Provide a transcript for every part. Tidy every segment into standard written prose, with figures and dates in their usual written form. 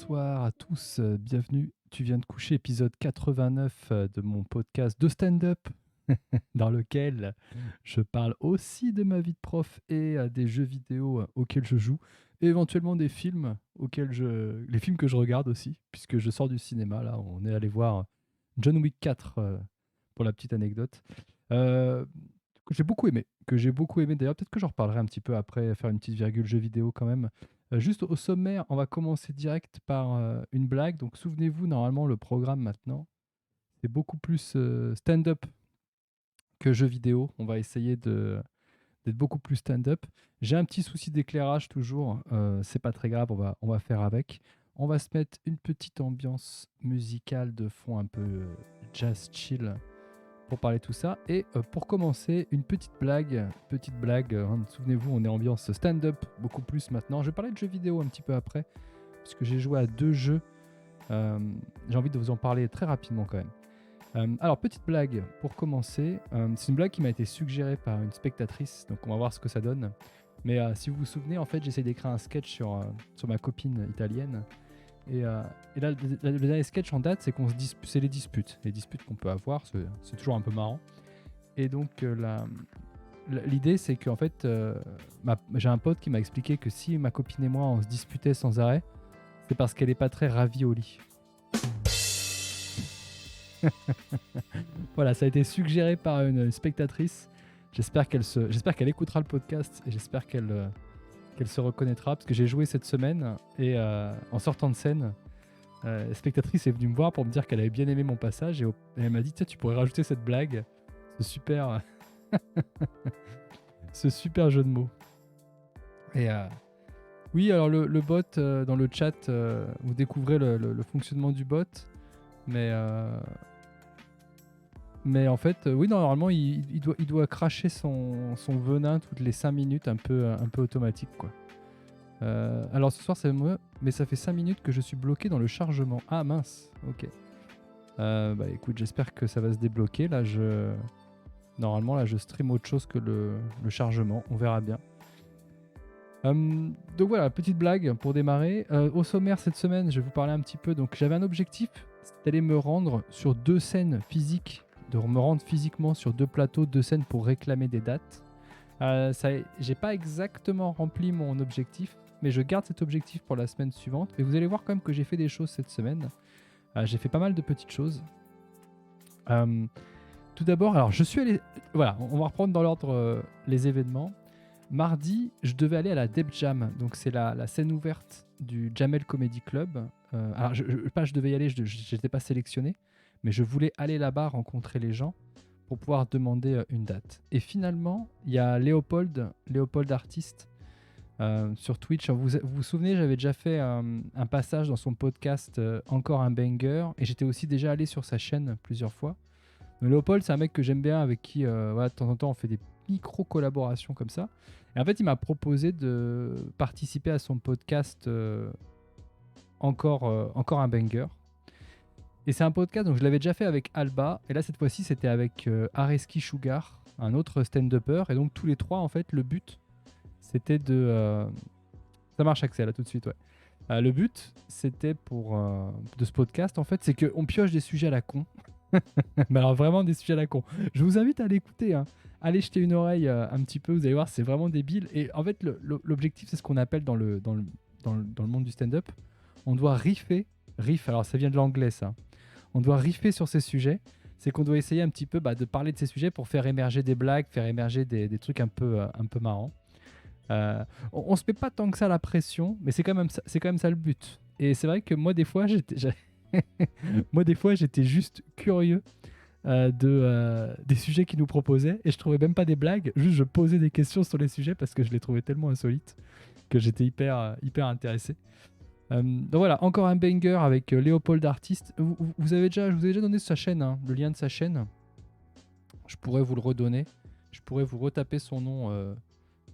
Bonsoir à tous, bienvenue. Tu viens de coucher, épisode 89 de mon podcast de stand-up, dans lequel je parle aussi de ma vie de prof et des jeux vidéo auxquels je joue, et éventuellement des films les films que je regarde aussi, puisque je sors du cinéma. Là, on est allé voir John Wick 4 pour la petite anecdote. Euh, que j'ai beaucoup aimé d'ailleurs. Peut-être que j'en reparlerai un petit peu après, faire une petite virgule jeu vidéo quand même. Juste au sommaire, on va commencer direct par une blague. Donc souvenez-vous, normalement, le programme maintenant, c'est beaucoup plus stand-up que jeu vidéo. On va essayer d'être beaucoup plus stand-up. J'ai un petit souci d'éclairage toujours. C'est pas très grave, on va faire avec. On va se mettre une petite ambiance musicale de fond un peu jazz chill pour parler de tout ça. Et pour commencer, une petite blague. Souvenez-vous, on est ambiance stand-up beaucoup plus maintenant. Je vais parler de jeux vidéo un petit peu après, puisque j'ai joué à 2 jeux. Euh, j'ai envie de vous en parler très rapidement quand même. Alors, petite blague pour commencer. C'est une blague qui m'a été suggérée par une spectatrice, donc on va voir ce que ça donne. Mais si vous vous souvenez, en fait, j'essaie d'écrire un sketch sur ma copine italienne. Et, euh, et là, le dernier sketch en date, c'est c'est les disputes. Les disputes qu'on peut avoir, c'est toujours un peu marrant. Et donc, l'idée, c'est qu'en fait, j'ai un pote qui m'a expliqué que si ma copine et moi, on se disputait sans arrêt, c'est parce qu'elle n'est pas très ravie au lit. Voilà, ça a été suggéré par une spectatrice. J'espère qu'elle écoutera le podcast et j'espère qu'elle se reconnaîtra parce que j'ai joué cette semaine et en sortant de scène, la spectatrice est venue me voir pour me dire qu'elle avait bien aimé mon passage et elle m'a dit: tiens, tu pourrais rajouter cette blague, ce super, ce super jeu de mots. Et oui, alors le bot dans le chat, vous découvrez le fonctionnement du bot, mais en fait, oui, non, normalement, il doit cracher son venin toutes les 5 minutes, un peu automatique, quoi. Alors ce soir, c'est moi, mais ça fait 5 minutes que je suis bloqué dans le chargement. Ah mince, ok. Bah écoute, j'espère que ça va se débloquer. Normalement, là, je stream autre chose que le chargement. On verra bien. Donc voilà, petite blague pour démarrer. Au sommaire cette semaine, je vais vous parler un petit peu. Donc j'avais un objectif, c'était d'aller me rendre sur 2 scènes physiques, de me rendre physiquement sur 2 plateaux, 2 scènes pour réclamer des dates. J'ai pas exactement rempli mon objectif, mais je garde cet objectif pour la semaine suivante. Et vous allez voir quand même que j'ai fait des choses cette semaine. J'ai fait pas mal de petites choses. Euh, Tout d'abord, alors je suis allé. Voilà, on va reprendre dans l'ordre les événements. Mardi, je devais aller à la Deb Jam, donc c'est la scène ouverte du Jamel Comedy Club. Alors, pas je devais y aller, je n'étais pas sélectionné, mais je voulais aller là-bas rencontrer les gens pour pouvoir demander une date. Et finalement, il y a Léopold Artiste, sur Twitch. Vous vous souvenez, j'avais déjà fait un passage dans son podcast Encore un banger, et j'étais aussi déjà allé sur sa chaîne plusieurs fois. Mais Léopold, c'est un mec que j'aime bien, avec qui voilà, de temps en temps on fait des micro-collaborations comme ça. Et en fait, il m'a proposé de participer à son podcast Encore un banger. Et c'est un podcast, donc je l'avais déjà fait avec Alba, et là cette fois-ci c'était avec Areski Sugar, un autre stand-upper, et donc tous les trois, en fait, le but c'était Ça marche, Axel, là tout de suite, ouais. Le but, c'était de ce podcast, en fait, c'est qu'on pioche des sujets à la con. Mais alors vraiment des sujets à la con. Je vous invite à l'écouter, hein. Allez jeter une oreille un petit peu, vous allez voir, c'est vraiment débile. Et en fait, l'objectif, c'est ce qu'on appelle dans le monde du stand-up, on doit riff, alors ça vient de l'anglais ça, on doit riffer sur ces sujets, c'est qu'on doit essayer un petit peu de parler de ces sujets pour faire émerger des blagues, faire émerger des trucs un peu marrants. On se met pas tant que ça la pression, mais c'est quand même ça le but. Et c'est vrai que moi, des fois, moi, des fois, j'étais juste curieux des sujets qu'ils nous proposaient, et je trouvais même pas des blagues, juste je posais des questions sur les sujets parce que je les trouvais tellement insolites que j'étais hyper intéressé. Donc voilà, encore un banger avec Léopold Artiste. Je vous ai déjà donné sa chaîne, hein, le lien de sa chaîne. Je pourrais vous le redonner. Je pourrais vous retaper son nom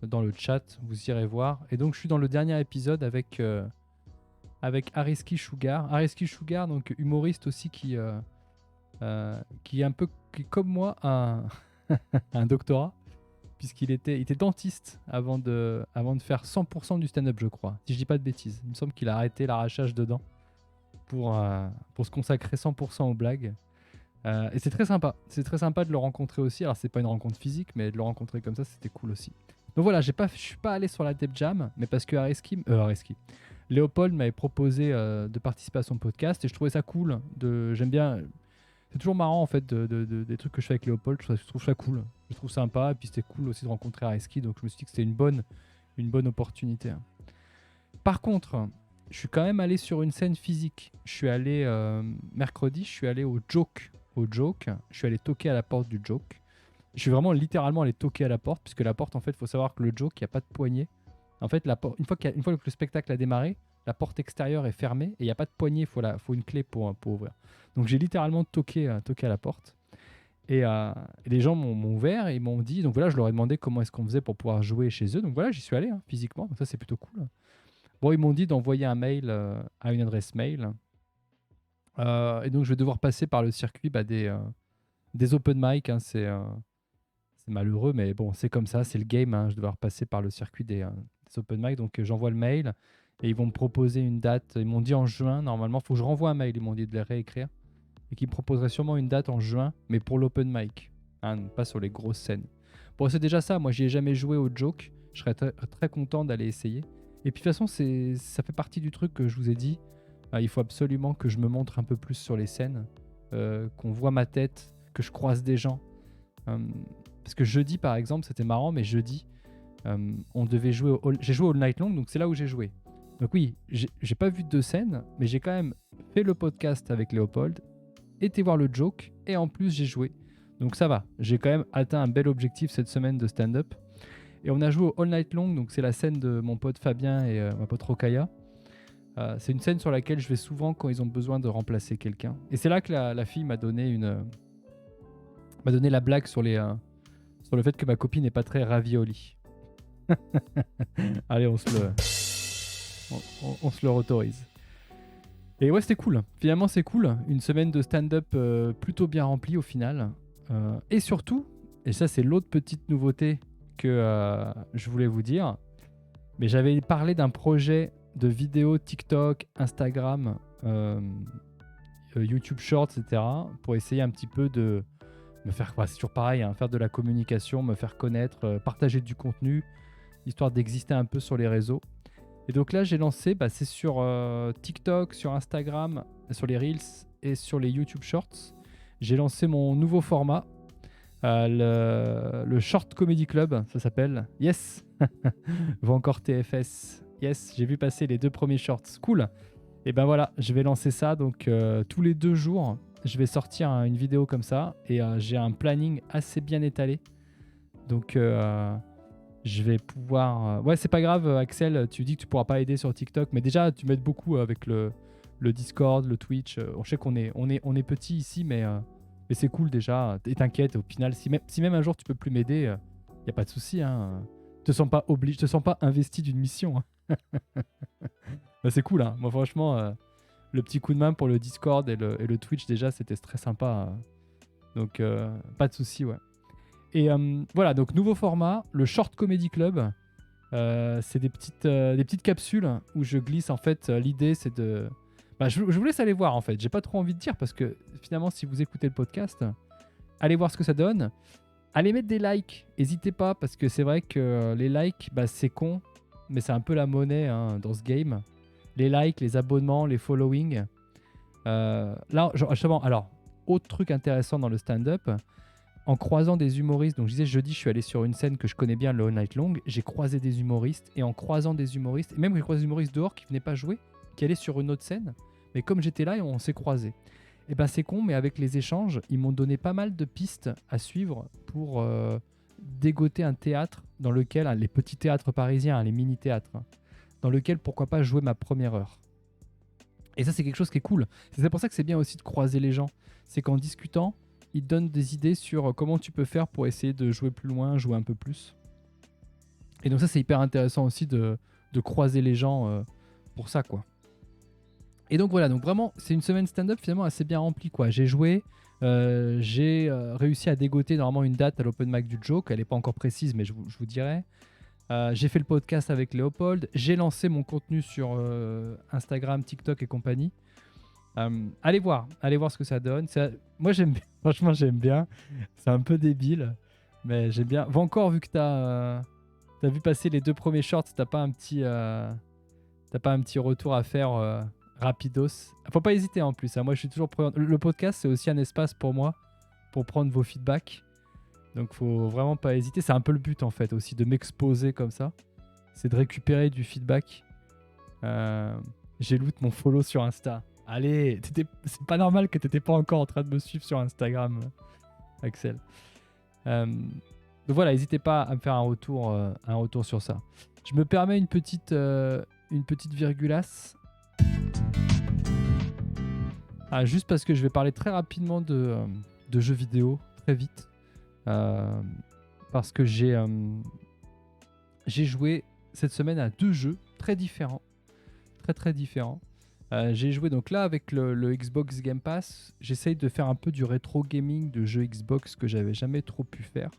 dans le chat. Vous irez voir. Et donc, je suis dans le dernier épisode avec Areski Sugar. Areski Sugar, donc humoriste aussi qui est un peu comme moi, un doctorat, il était dentiste avant de faire 100% du stand-up, je crois. Si je dis pas de bêtises. Il me semble qu'il a arrêté l'arrachage de dents. pour se consacrer 100% aux blagues. Et c'est très sympa. C'est très sympa de le rencontrer aussi. Alors, c'est pas une rencontre physique, mais de le rencontrer comme ça, c'était cool aussi. Donc voilà, je suis pas allé sur la Deb Jam, mais parce que Léopold m'avait proposé de participer à son podcast et je trouvais ça cool. J'aime bien. C'est toujours marrant en fait des trucs que je fais avec Léopold. Je trouve ça cool. Je trouve sympa. Et puis c'était cool aussi de rencontrer Areski. Donc je me suis dit que c'était une bonne opportunité. Par contre, je suis quand même allé sur une scène physique. Je suis allé mercredi, je suis allé au Joke. Je suis allé toquer à la porte du Joke. Je suis vraiment littéralement allé toquer à la porte, puisque la porte, en fait, il faut savoir que le Joke, il n'y a pas de poignée. En fait, une fois que le spectacle a démarré, la porte extérieure est fermée et il n'y a pas de poignée, il faut une clé pour ouvrir. Donc j'ai littéralement toqué à la porte. Et les gens m'ont ouvert et ils m'ont dit, donc voilà, je leur ai demandé comment est-ce qu'on faisait pour pouvoir jouer chez eux. Donc voilà, j'y suis allé physiquement, donc ça c'est plutôt cool. Bon, ils m'ont dit d'envoyer un mail à une adresse mail. Et donc je vais devoir passer par le circuit des open mic. C'est malheureux, mais bon, c'est comme ça, c'est le game. Je vais devoir passer par le circuit des open mic. Donc j'envoie le mail et ils vont me proposer une date. Ils m'ont dit en juin, normalement, il faut que je renvoie un mail. Ils m'ont dit de les réécrire. Et qu'ils me proposeraient sûrement une date en juin, mais pour l'open mic, pas sur les grosses scènes. Bon, c'est déjà ça. Moi, j'y ai jamais joué au Joke. Je serais très content d'aller essayer. Et puis de toute façon, ça fait partie du truc que je vous ai dit. Il faut absolument que je me montre un peu plus sur les scènes, qu'on voit ma tête, que je croise des gens. Parce que jeudi, par exemple, c'était marrant, mais jeudi, on devait jouer j'ai joué au All Night Long, donc c'est là où j'ai joué. Donc oui, j'ai pas vu de scène, mais j'ai quand même fait le podcast avec Léopold, été voir le Joke, et en plus j'ai joué. Donc ça va, j'ai quand même atteint un bel objectif cette semaine de stand-up. Et on a joué au All Night Long, donc c'est la scène de mon pote Fabien et ma pote Rokaya. C'est une scène sur laquelle je vais souvent quand ils ont besoin de remplacer quelqu'un. Et c'est là que la fille m'a donné la blague sur le fait que ma copine n'est pas très ravioli. Allez, on se le autorise. Et ouais, c'était cool. Finalement, c'est cool. Une semaine de stand-up plutôt bien remplie au final. Et surtout, et ça c'est l'autre petite nouveauté que je voulais vous dire, mais j'avais parlé d'un projet de vidéos TikTok, Instagram, YouTube Shorts, etc. pour essayer un petit peu de me faire, c'est toujours pareil, faire de la communication, me faire connaître, partager du contenu, histoire d'exister un peu sur les réseaux. Et donc là, j'ai lancé, c'est sur TikTok, sur Instagram, sur les Reels et sur les YouTube Shorts. J'ai lancé mon nouveau format, le Short Comedy Club, ça s'appelle. Yes. Va encore TFS. Yes, j'ai vu passer les 2 premiers shorts. Cool. Et ben voilà, je vais lancer ça. Donc tous les 2 jours, je vais sortir une vidéo comme ça. Et j'ai un planning assez bien étalé. Donc je vais pouvoir... Ouais, c'est pas grave, Axel, tu dis que tu pourras pas aider sur TikTok. Mais déjà, tu m'aides beaucoup avec le Discord, le Twitch. On sait qu'on est petit ici, mais c'est cool déjà. Et t'inquiète, au final, si même un jour tu peux plus m'aider, y a pas de souci. Te sens pas obligé, te sens pas investi d'une mission. C'est cool. Moi, franchement, le petit coup de main pour le Discord et le Twitch, déjà, c'était très sympa. Donc, pas de souci, ouais. Et voilà, donc nouveau format, le Short Comedy Club. C'est des petites capsules où je glisse. En fait, l'idée, c'est de... je vous laisse aller voir, en fait. J'ai pas trop envie de dire parce que, finalement, si vous écoutez le podcast, allez voir ce que ça donne. Allez mettre des likes, n'hésitez pas, parce que c'est vrai que les likes, c'est con, mais c'est un peu la monnaie dans ce game. Les likes, les abonnements, les followings. Là, justement, alors, autre truc intéressant dans le stand-up, en croisant des humoristes, donc je disais jeudi, je suis allé sur une scène que je connais bien, le All Night Long, j'ai croisé des humoristes, et en croisant des humoristes, et même j'ai croisé des humoristes dehors qui ne venaient pas jouer, qui allaient sur une autre scène, mais comme j'étais là, on s'est croisés. Et c'est con, mais avec les échanges, ils m'ont donné pas mal de pistes à suivre pour dégoter un théâtre dans lequel, les petits théâtres parisiens, les mini-théâtres, dans lequel, pourquoi pas, jouer ma première heure. Et ça, c'est quelque chose qui est cool. C'est pour ça que c'est bien aussi de croiser les gens. C'est qu'en discutant, ils te donnent des idées sur comment tu peux faire pour essayer de jouer plus loin, jouer un peu plus. Et donc ça, c'est hyper intéressant aussi de croiser les gens pour ça, quoi. Et donc voilà, donc vraiment, c'est une semaine stand-up finalement assez bien remplie, quoi. J'ai joué, j'ai réussi à dégoter normalement une date à l'open mic du Joke. Elle n'est pas encore précise, mais je vous dirai. J'ai fait le podcast avec Léopold. J'ai lancé mon contenu sur Instagram, TikTok et compagnie. Allez voir ce que ça donne. Moi, j'aime bien. Franchement, j'aime bien. C'est un peu débile, mais j'aime bien. Va encore, vu que t'as vu passer les 2 premiers shorts, t'as pas un petit retour à faire rapidos. Faut pas hésiter en plus. Hein. Moi, je suis toujours preneur. Le podcast, c'est aussi un espace pour moi pour prendre vos feedbacks. Donc, faut vraiment pas hésiter. C'est un peu le but en fait aussi de m'exposer comme ça. C'est de récupérer du feedback. J'ai loot mon follow sur Insta. Allez, c'est pas normal que t'étais pas encore en train de me suivre sur Instagram, Axel. Donc voilà, n'hésitez pas à me faire un retour sur ça. Je me permets une petite virgulasse. Juste parce que je vais parler très rapidement de jeux vidéo, très vite. Parce que j'ai joué cette semaine à 2 jeux très différents. Très différents. J'ai joué donc là avec le Xbox Game Pass. J'essaye de faire un peu du rétro gaming de jeux Xbox que j'avais jamais trop pu faire.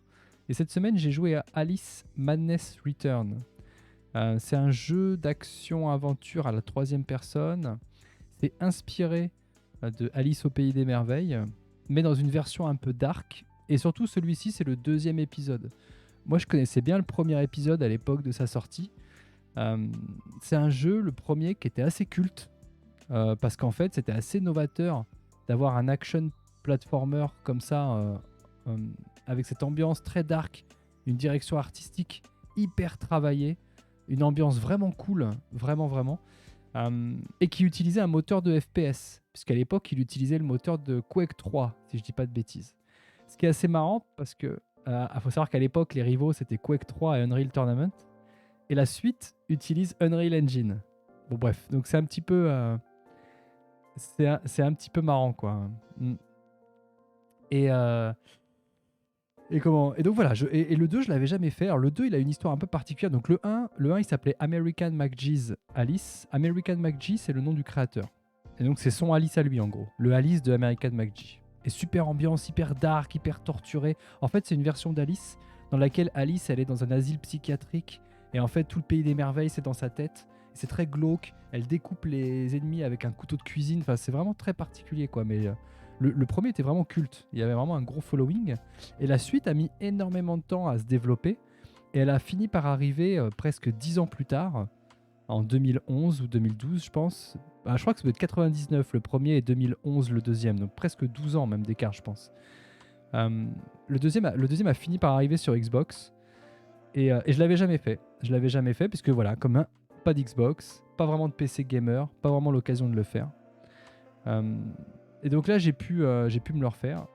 Et cette semaine, j'ai joué à Alice Madness Return. C'est un jeu d'action-aventure à la 3e personne. C'est inspiré de Alice au Pays des Merveilles, mais dans une version un peu dark. Et surtout, celui-ci, c'est le 2e épisode. Moi, je connaissais bien le premier épisode à l'époque de sa sortie. C'est un jeu, le premier, qui était assez culte. Parce qu'en fait, c'était assez novateur d'avoir un action platformer comme ça, avec cette ambiance très dark, une direction artistique hyper travaillée, une ambiance vraiment cool, vraiment, et qui utilisait un moteur de FPS, puisqu'à l'époque, il utilisait le moteur de Quake 3, si je dis pas de bêtises. Ce qui est assez marrant, parce que faut savoir qu'à l'époque, les rivaux, c'était Quake 3 et Unreal Tournament, et la suite utilise Unreal Engine. Bon bref, donc c'est un petit peu... c'est un petit peu marrant, quoi. Et donc voilà, et le 2, je l'avais jamais fait. Alors le 2, il a une histoire un peu particulière. Donc le 1 il s'appelait American McGee's Alice. American McGee, c'est le nom du créateur. Et donc c'est son Alice à lui, en gros. Le Alice de American McGee. Et super ambiance, hyper dark, hyper torturé. En fait, c'est une version d'Alice dans laquelle Alice, elle est dans un asile psychiatrique. Et en fait, tout le pays des merveilles, c'est dans sa tête. C'est très glauque. Elle découpe les ennemis avec un couteau de cuisine. Enfin, c'est vraiment très particulier, quoi. Mais le premier était vraiment culte. Il y avait vraiment un gros following. Et la suite a mis énormément de temps à se développer. Et elle a fini par arriver presque 10 ans plus tard, en 2011 ou 2012, je pense. Je crois que ça doit être 99 le premier et 2011 le deuxième. Donc presque 12 ans même d'écart, je pense. Le deuxième a fini par arriver sur Xbox. Et je l'avais jamais fait. Je l'avais jamais fait puisque voilà, pas d'Xbox, pas vraiment de PC gamer, pas vraiment l'occasion de le faire. Et donc là, j'ai pu me le refaire.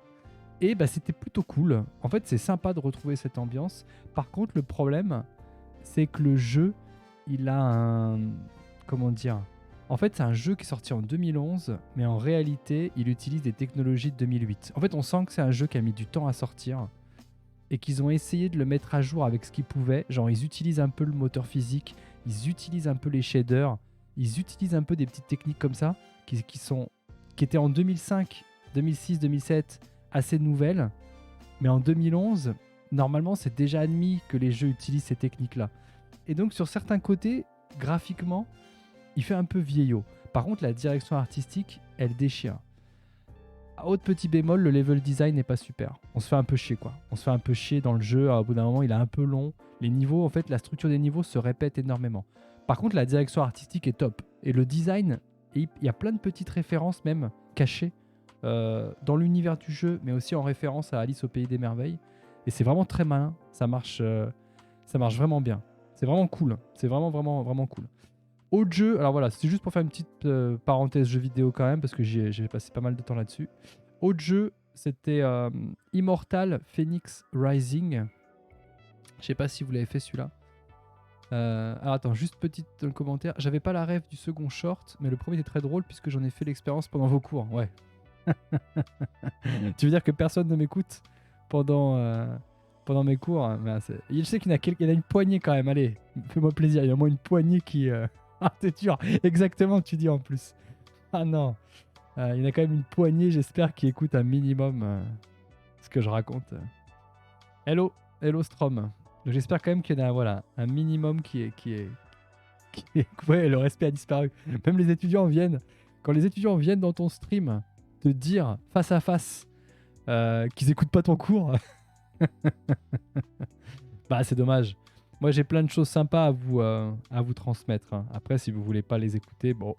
Et c'était plutôt cool. En fait, c'est sympa de retrouver cette ambiance. Par contre, le problème, c'est que le jeu, il a un... Comment dire ? En fait, c'est un jeu qui est sorti en 2011, mais en réalité, il utilise des technologies de 2008. En fait, on sent que c'est un jeu qui a mis du temps à sortir et qu'ils ont essayé de le mettre à jour avec ce qu'ils pouvaient. Genre, ils utilisent un peu le moteur physique, ils utilisent un peu les shaders, ils utilisent un peu des petites techniques comme ça qui étaient en 2005, 2006, 2007 assez nouvelles, mais en 2011, normalement, c'est déjà admis que les jeux utilisent ces techniques-là. Et donc, sur certains côtés, graphiquement, il fait un peu vieillot. Par contre, la direction artistique, elle déchire. À autre petit bémol, le level design n'est pas super. On se fait un peu chier, quoi. On se fait un peu chier dans le jeu. Au bout d'un moment, il est un peu long. Les niveaux, en fait, la structure des niveaux se répète énormément. Par contre, la direction artistique est top. Et le design, il y a plein de petites références même cachées dans l'univers du jeu, mais aussi en référence à Alice au Pays des Merveilles. Et c'est vraiment très malin. Ça marche vraiment bien. C'est vraiment cool. C'est vraiment cool. Autre jeu, alors voilà, c'est juste pour faire une petite parenthèse jeu vidéo quand même, parce que j'ai passé pas mal de temps là-dessus. Autre jeu, c'était Immortal Phoenix Rising. Je sais pas si vous l'avez fait celui-là. Alors attends, juste petite dans le commentaire. J'avais pas la ref du second short, mais le premier était très drôle puisque j'en ai fait l'expérience pendant vos cours. Ouais. Tu veux dire que personne ne m'écoute pendant mes cours, hein. Je sais qu'il y en a une poignée quand même. Allez, fais-moi plaisir. Il y a au moins une poignée qui... Ah, c'est dur. Exactement, tu dis en plus. Ah non. Il y en a quand même une poignée, j'espère, qui écoute un minimum ce que je raconte. Hello Strom. Donc j'espère quand même qu'il y en a un minimum qui est... Ouais, le respect a disparu. Même les étudiants viennent quand les étudiants viennent dans ton stream te dire face à face qu'ils écoutent pas ton cours, bah c'est dommage. Moi j'ai plein de choses sympas à vous transmettre, hein. Après si vous voulez pas les écouter, bon,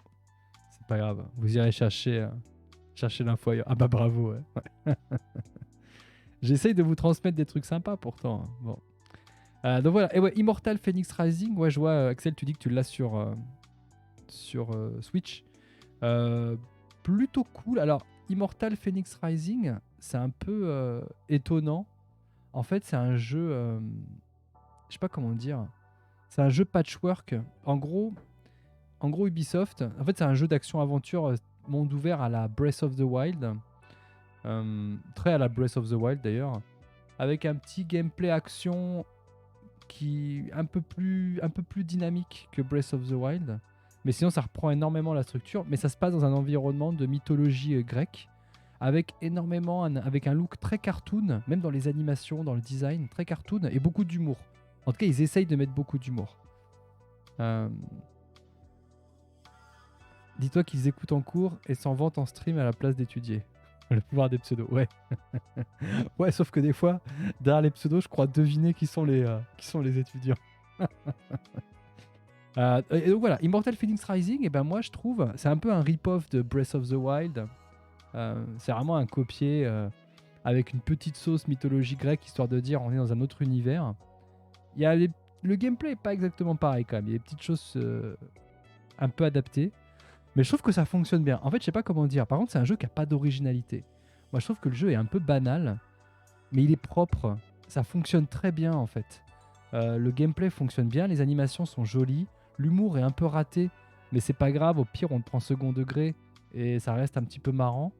c'est pas grave. Vous irez chercher l'info ailleurs. Ah bah bravo, ouais. J'essaye de vous transmettre des trucs sympas pourtant, hein. Bon. Donc voilà, et ouais, Immortal Phoenix Rising, ouais je vois Axel, tu dis que tu l'as sur Switch. Plutôt cool. Alors, Immortal Phoenix Rising, c'est un peu étonnant. En fait, c'est un jeu, je sais pas comment dire. C'est un jeu patchwork. En gros, Ubisoft, en fait, c'est un jeu d'action-aventure monde ouvert à la Breath of the Wild. Très à la Breath of the Wild d'ailleurs. Avec un petit gameplay action qui est un peu plus dynamique que Breath of the Wild. Mais sinon, ça reprend énormément la structure. Mais ça se passe dans un environnement de mythologie grecque, avec avec un look très cartoon, même dans les animations, dans le design, très cartoon, et beaucoup d'humour. En tout cas, ils essayent de mettre beaucoup d'humour. Dis-toi qu'ils écoutent en cours et s'en vantent en stream à la place d'étudier. Le pouvoir des pseudos, ouais. Ouais, sauf que des fois, derrière les pseudos, je crois deviner qui sont les étudiants. Et donc voilà, Immortal Phoenix Rising, et ben moi je trouve, c'est un peu un rip-off de Breath of the Wild. C'est vraiment un copier avec une petite sauce mythologie grecque, histoire de dire on est dans un autre univers. Il y a le gameplay est pas exactement pareil quand même, il y a des petites choses un peu adaptées. Mais je trouve que ça fonctionne bien. En fait, je sais pas comment dire. Par contre, c'est un jeu qui a pas d'originalité. Moi, je trouve que le jeu est un peu banal, mais il est propre. Ça fonctionne très bien, en fait. Le gameplay fonctionne bien, les animations sont jolies, l'humour est un peu raté, mais c'est pas grave. Au pire, on le prend second degré et ça reste un petit peu marrant.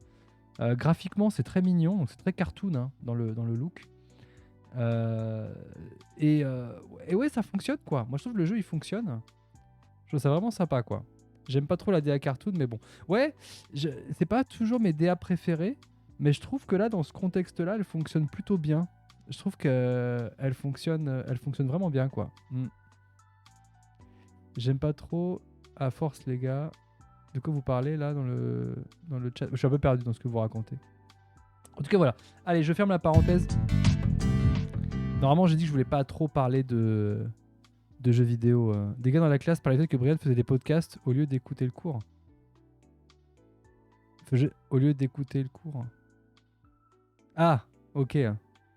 Graphiquement, c'est très mignon, c'est très cartoon hein, dans le look. Et ouais, ça fonctionne quoi. Moi, je trouve que le jeu il fonctionne. Je trouve ça vraiment sympa quoi. J'aime pas trop la DA cartoon, mais bon. Ouais, c'est pas toujours mes DA préférées, mais je trouve que là, dans ce contexte-là, elle fonctionne plutôt bien. Je trouve qu'elle fonctionne vraiment bien, quoi. J'aime pas trop, à force, les gars. De quoi vous parlez, là, dans le chat? Je suis un peu perdu dans ce que vous racontez. En tout cas, voilà. Allez, je ferme la parenthèse. Normalement, j'ai dit que je voulais pas trop parler de jeux vidéo. Des gars dans la classe parlaient que Brian faisait des podcasts au lieu d'écouter le cours. Au lieu d'écouter le cours. Ah, ok.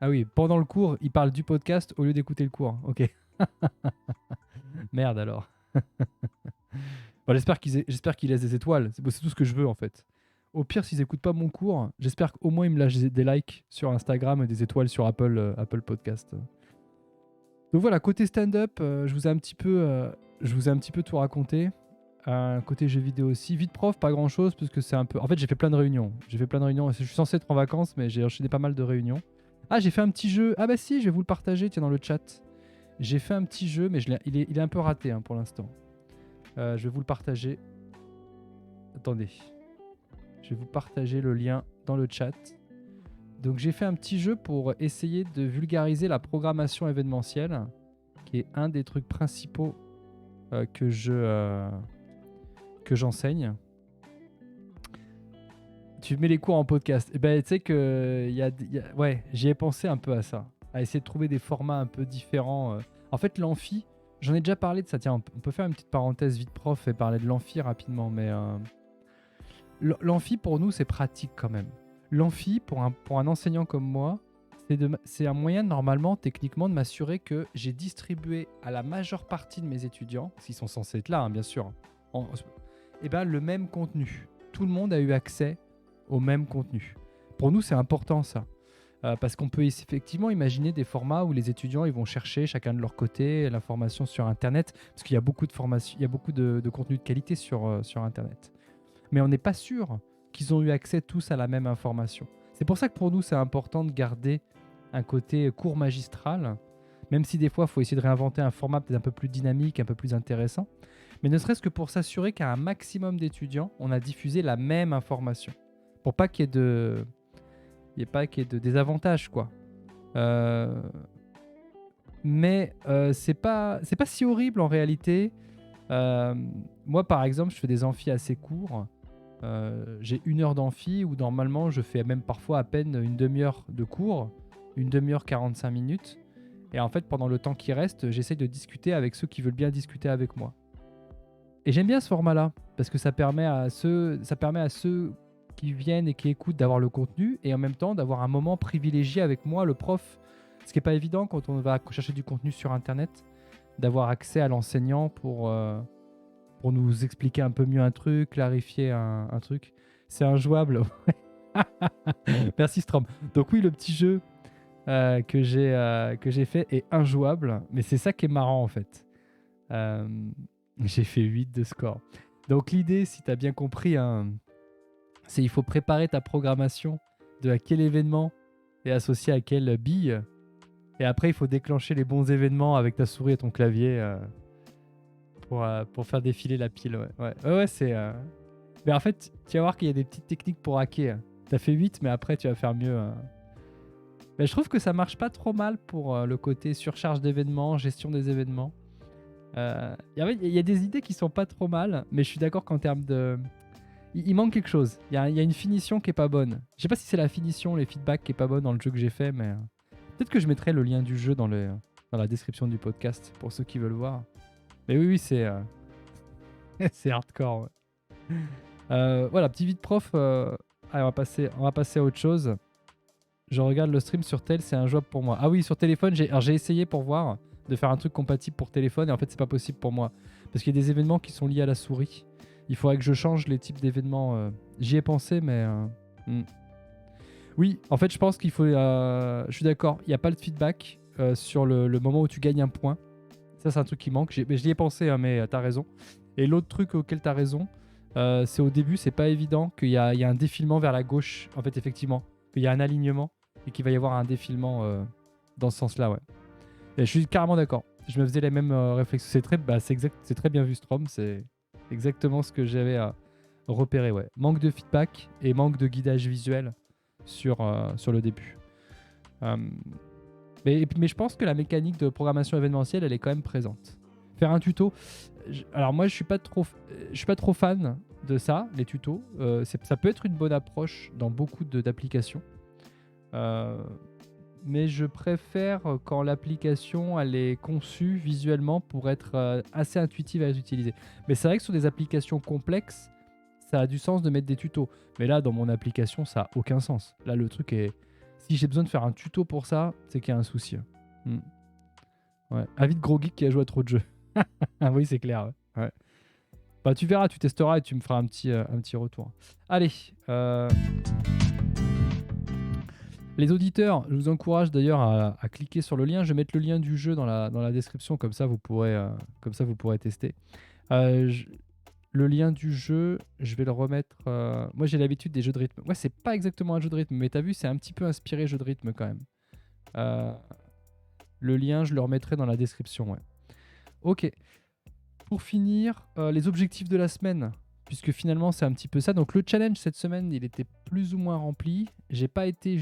Ah oui, pendant le cours, il parle du podcast au lieu d'écouter le cours. Ok. Merde alors. Bon, j'espère qu'ils laissent des étoiles. C'est tout ce que je veux en fait. Au pire, s'ils n'écoutent pas mon cours, j'espère qu'au moins ils me lâchent des likes sur Instagram et des étoiles sur Apple Podcast. Donc voilà, côté stand-up, je vous ai un petit peu tout raconté. Côté jeux vidéo aussi. Vite prof, pas grand-chose parce que c'est un peu. En fait, j'ai fait plein de réunions. Je suis censé être en vacances, mais j'ai enchaîné pas mal de réunions. Ah, j'ai fait un petit jeu. Ah bah si, je vais vous le partager, tiens, dans le chat. J'ai fait un petit jeu, mais il est un peu raté hein, pour l'instant. Je vais vous le partager. Attendez. Je vais vous partager le lien dans le chat. Donc j'ai fait un petit jeu pour essayer de vulgariser la programmation événementielle, qui est un des trucs principaux que j'enseigne. Tu mets les cours en podcast. Et ben tu sais que ouais, j'y ai pensé un peu à ça, à essayer de trouver des formats un peu différents. En fait, l'amphi, j'en ai déjà parlé de ça. Tiens, on peut faire une petite parenthèse vite prof et parler de l'amphi rapidement, mais l'amphi pour nous c'est pratique quand même. L'amphi pour un enseignant comme moi, c'est un moyen normalement, techniquement, de m'assurer que j'ai distribué à la majeure partie de mes étudiants, s'ils sont censés être là, hein, bien sûr, et ben, le même contenu. Tout le monde a eu accès au même contenu. Pour nous, c'est important ça. Parce qu'on peut effectivement imaginer des formats où les étudiants ils vont chercher chacun de leur côté l'information sur Internet, parce qu'il y a beaucoup de formations, il y a beaucoup de contenu de qualité sur Internet. Mais on n'est pas sûr qu'ils ont eu accès tous à la même information. C'est pour ça que pour nous, c'est important de garder un côté cours magistral, même si des fois, il faut essayer de réinventer un format peut-être un peu plus dynamique, un peu plus intéressant, mais ne serait-ce que pour s'assurer qu'à un maximum d'étudiants, on a diffusé la même information, pour pas qu'il y ait de désavantages, quoi. Mais c'est pas si horrible en réalité. Moi, par exemple, je fais des amphis assez courts. J'ai 1 heure d'amphi où normalement je fais même parfois à peine une demi-heure de cours, une demi-heure 45 minutes. Et en fait, pendant le temps qui reste, j'essaye de discuter avec ceux qui veulent bien discuter avec moi. Et j'aime bien ce format-là, parce que ça permet à ceux qui viennent et qui écoutent d'avoir le contenu, et en même temps d'avoir un moment privilégié avec moi, le prof. Ce qui n'est pas évident quand on va chercher du contenu sur Internet, d'avoir accès à l'enseignant pour nous expliquer un peu mieux un truc, clarifier un truc. C'est injouable. Merci Strom. Donc oui, le petit jeu que j'ai fait est injouable, mais c'est ça qui est marrant en fait. J'ai fait 8 de score. Donc l'idée, si tu as bien compris, hein, c'est il faut préparer ta programmation de à quel événement est associé à quelle bille. Et après, il faut déclencher les bons événements avec ta souris et ton clavier pour faire défiler la pile. Ouais, c'est... Mais en fait, tu vas voir qu'il y a des petites techniques pour hacker. Tu as fait 8, mais après, tu vas faire mieux. Mais je trouve que ça marche pas trop mal pour le côté surcharge d'événements, gestion des événements. Il y a des idées qui sont pas trop mal, mais je suis d'accord qu'en termes de... Il manque quelque chose. Il y a une finition qui est pas bonne. Je sais pas si c'est la finition, les feedbacks qui est pas bonne dans le jeu que j'ai fait, mais peut-être que je mettrai le lien du jeu dans la description du podcast pour ceux qui veulent voir. Mais oui, c'est c'est hardcore. Ouais. Voilà, petit vide prof. Allez, on va passer à autre chose. Je regarde le stream sur tel, c'est injouable pour moi. Ah oui, sur téléphone, j'ai essayé pour voir de faire un truc compatible pour téléphone et en fait c'est pas possible pour moi parce qu'il y a des événements qui sont liés à la souris. Il faudrait que je change les types d'événements. J'y ai pensé mais oui, en fait je pense qu'il faut... je suis d'accord, il n'y a pas de feedback sur le moment où tu gagnes un point. Ça c'est un truc qui manque. Je l'y ai pensé hein, mais t'as raison. Et l'autre truc auquel t'as raison, c'est au début c'est pas évident qu'il y a un défilement vers la gauche. En fait effectivement, qu'il y a un alignement et qu'il va y avoir un défilement dans ce sens-là, ouais. Et je suis carrément d'accord. Je me faisais les mêmes réflexions. C'est très bien vu, Strom. C'est exactement ce que j'avais repéré, ouais. Manque de feedback et manque de guidage visuel sur le début. Mais je pense que la mécanique de programmation événementielle, elle est quand même présente. Faire un tuto. Alors moi, je suis pas trop fan de ça, les tutos. Ça peut être une bonne approche dans beaucoup d'applications. Mais je préfère quand l'application elle est conçue visuellement pour être assez intuitive à utiliser. Mais c'est vrai que sur des applications complexes, ça a du sens de mettre des tutos. Mais là, dans mon application, ça n'a aucun sens. Là, le truc est... Si j'ai besoin de faire un tuto pour ça, c'est qu'il y a un souci. Ouais. Avis de gros geek qui a joué à trop de jeux. Ah oui, c'est clair. Ouais. Bah, tu verras, tu testeras et tu me feras un petit retour. Allez. Les auditeurs, je vous encourage d'ailleurs à cliquer sur le lien. Je vais mettre le lien du jeu dans la description, comme ça vous pourrez tester. Le lien du jeu, je vais le remettre. Moi j'ai l'habitude des jeux de rythme. Ouais, c'est pas exactement un jeu de rythme, mais t'as vu, c'est un petit peu inspiré jeu de rythme quand même. Le lien, je le remettrai dans la description. Ouais. Ok. Pour finir, les objectifs de la semaine. Puisque finalement c'est un petit peu ça. Donc le challenge cette semaine, il était plus ou moins rempli. J'ai pas été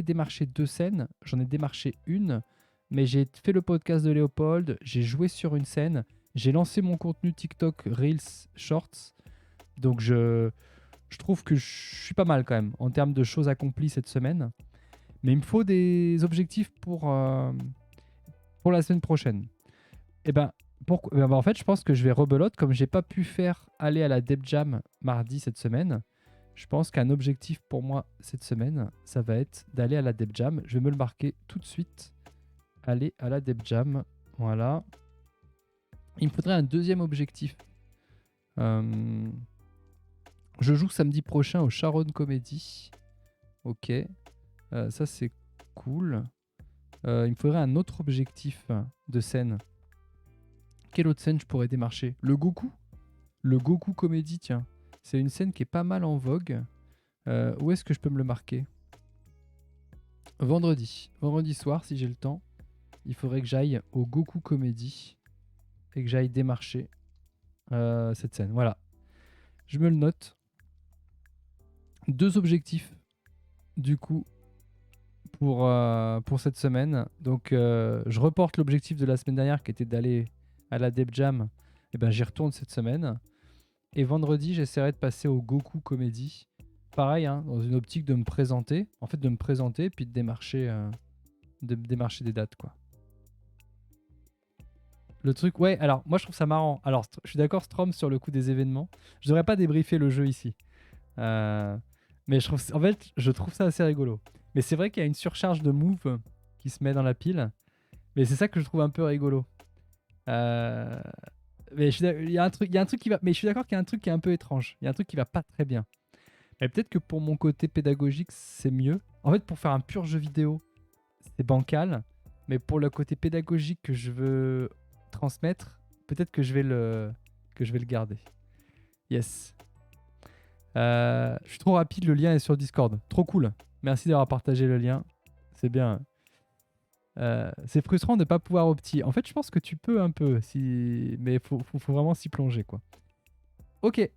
démarcher 2 scènes, j'en ai démarché une, mais j'ai fait le podcast de Léopold, j'ai joué sur une scène, j'ai lancé mon contenu TikTok Reels Shorts. Donc je trouve que je suis pas mal quand même en termes de choses accomplies cette semaine. Mais il me faut des objectifs pour la semaine prochaine. Et ben en fait, je pense que je vais rebelote. Comme j'ai pas pu aller à la Deb Jam mardi cette semaine, je pense qu'un objectif pour moi cette semaine, ça va être d'aller à la Deb Jam. Je vais me le marquer tout de suite. Aller à la Deb Jam. Voilà. Il me faudrait un deuxième objectif. Je joue samedi prochain au Sharon Comedy. Ok. Ça, c'est cool. Il me faudrait un autre objectif de scène. Quelle autre scène je pourrais démarcher? Le Goku Comedy, tiens. C'est une scène qui est pas mal en vogue. Où est-ce que je peux me le marquer? Vendredi soir, si j'ai le temps, il faudrait que j'aille au Goku Comedy et que j'aille démarcher cette scène. Voilà. Je me le note. 2 objectifs, du coup, pour cette semaine. Donc, je reporte l'objectif de la semaine dernière qui était d'aller à la Deb Jam. Et ben, j'y retourne cette semaine. Et vendredi, j'essaierai de passer au Goku Comedy. Pareil, hein, dans une optique de me présenter. En fait, de me présenter puis de démarcher des dates, quoi. Le truc, ouais, alors moi je trouve ça marrant. Alors, je suis d'accord, Strom, sur le coup des événements. Je devrais pas débriefer le jeu ici. Euh, mais en fait, je trouve ça assez rigolo. Mais c'est vrai qu'il y a une surcharge de moves qui se met dans la pile. Mais c'est ça que je trouve un peu rigolo. Euh, mais il y a un truc qui va. Mais je suis d'accord qu'il y a un truc qui est un peu étrange. Il y a un truc qui va pas très bien. Mais peut-être que pour mon côté pédagogique, c'est mieux. En fait, pour faire un pur jeu vidéo, c'est bancal. Mais pour le côté pédagogique que je veux transmettre, peut-être que je vais le garder. Yes. Je suis trop rapide, le lien est sur Discord. Trop cool. Merci d'avoir partagé le lien. C'est bien. C'est frustrant de ne pas pouvoir opti. En fait, je pense que tu peux un peu, mais faut vraiment s'y plonger, quoi. Ok.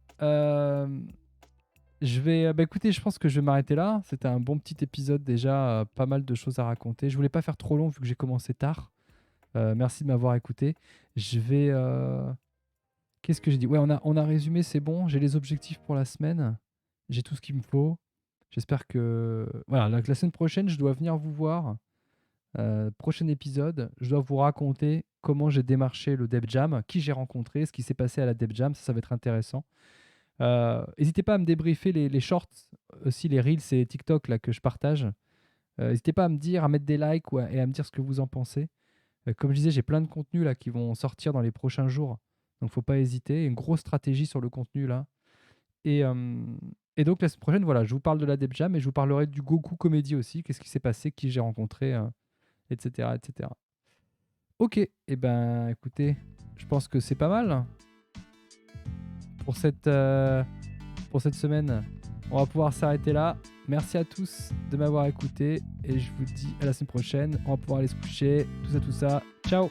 Je vais. Bah écoutez, je pense que je vais m'arrêter là. C'était un bon petit épisode déjà, pas mal de choses à raconter. Je voulais pas faire trop long vu que j'ai commencé tard. Merci de m'avoir écouté. Je vais. Qu'est-ce que j'ai dit? Ouais, on a résumé, c'est bon. J'ai les objectifs pour la semaine. J'ai tout ce qu'il me faut. J'espère que. Voilà, la semaine prochaine, je dois venir vous voir. Prochain épisode, je dois vous raconter comment j'ai démarché le Dev Jam, qui j'ai rencontré, ce qui s'est passé à la Dev Jam. Ça va être intéressant. N'hésitez pas à me débriefer les shorts, aussi les Reels et TikTok là, que je partage. N'hésitez pas à me dire, à mettre des likes et à me dire ce que vous en pensez. Comme je disais, j'ai plein de contenus là, qui vont sortir dans les prochains jours. Donc, faut pas hésiter. Une grosse stratégie sur le contenu là. Et, euh, et donc, la semaine prochaine, voilà, je vous parle de la Dev Jam et je vous parlerai du Goku Comedy aussi. Qu'est-ce qui s'est passé, qui j'ai rencontré, etc., etc. Ok, et ben écoutez, je pense que c'est pas mal pour cette semaine. On va pouvoir s'arrêter là. Merci à tous de m'avoir écouté et je vous dis à la semaine prochaine. On va pouvoir aller se coucher, tout ça, tout ça. Ciao!